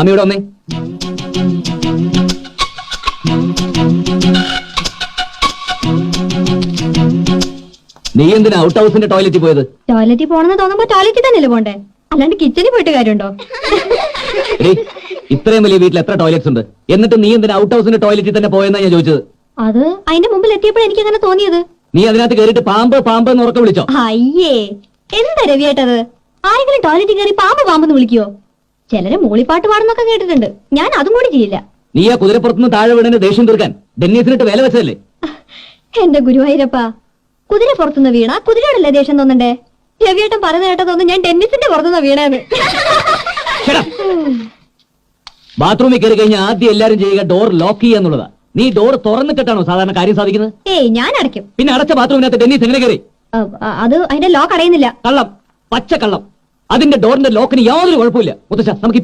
അമ്മയോട് വന്നേ. നീ എന്തിനാ ഔട്ട് ഹൗസിന്റെ ടോയ്ലറ്റിൽ പോയത്? ടോയ്ലറ്റിൽ പോണെന്ന് തോന്നുമ്പോ ടോയ്ലറ്റിൽ തന്നെയല്ലേ പോണ്ടേ, അല്ലാണ്ട് കിച്ചണിൽ പോയിട്ട് കാര്യമുണ്ടോ? ഇത്രയും വലിയ വീട്ടിൽ എത്ര ടോയ്ലറ്റ്സ് ഉണ്ട്, എന്നിട്ട് നീ എന്തിനാ ഔട്ട് ഹൗസിന്റെ ടോയ്ലറ്റിൽ തന്നെ പോയെന്നാ ഞാൻ ചോദിച്ചത്. അത് അതിന്റെ മുമ്പിൽ എത്തിയപ്പോൾ എനിക്ക് അങ്ങനെ തോന്നിയത്. നീ അതിനകത്ത് കയറിയിട്ട് പാമ്പ് പാമ്പ് എന്ന് ഉറക്കെ വിളിച്ചോ? അയ്യേ, എന്താ രവിയേട്ടത്? ആരെങ്കിലും ടോയ്ലറ്റിൽ കയറി പാമ്പ് പാമ്പെന്ന് വിളിക്കോ? ചിലര് മൂളിപ്പാട്ട് പാടുന്നൊക്കെ കേട്ടിട്ടുണ്ട്, ഞാൻ അതും കൂടി ചെയ്യില്ല. നീ ആ കുതിരപ്പുറത്തുനിന്ന് താഴെ വീണന് ദേഷ്യം തീർക്കാൻ ഡെന്നീസിനിട്ട് വേല വെച്ചതല്ലേ? എന്റെ ഗുരുവായൂരപ്പ, കുതിര പുറത്തുനിന്ന് വീണ കുതിരയോടല്ലേ ദേഷ്യം തോന്നണ്ടേ? രവിയേട്ടൻ പറഞ്ഞു കേട്ടതൊന്നും ഞാൻ ടെന്നീസിന്റെ പുറത്തുനിന്ന് വീണേന്ന്. ബാത്റൂമിൽ കയറി കഴിഞ്ഞാൽ ആദ്യം എല്ലാരും ചെയ്യുക ഡോർ ലോക്ക് ചെയ്യുക എന്നുള്ളതാ. നീ ഡോർ തുറന്നിട്ടാണോ സാധാരണ കാര്യം സാധിക്കുന്നത്? ഏയ്, ഞാൻ അടയ്ക്കും. പിന്നെ അടച്ച ബാത്റൂമിനകത്ത് ടെന്നീസ് എങ്ങനെ കയറി? അത് അതിന്റെ ലോക്ക് അടയുന്നില്ല. കള്ളം, പച്ച കള്ളം. അതിന്റെ ഡോറിന്റെ ലോക്കിന് യാതൊരു കുഴപ്പമില്ല മുത്തശ്ശ. നമുക്ക്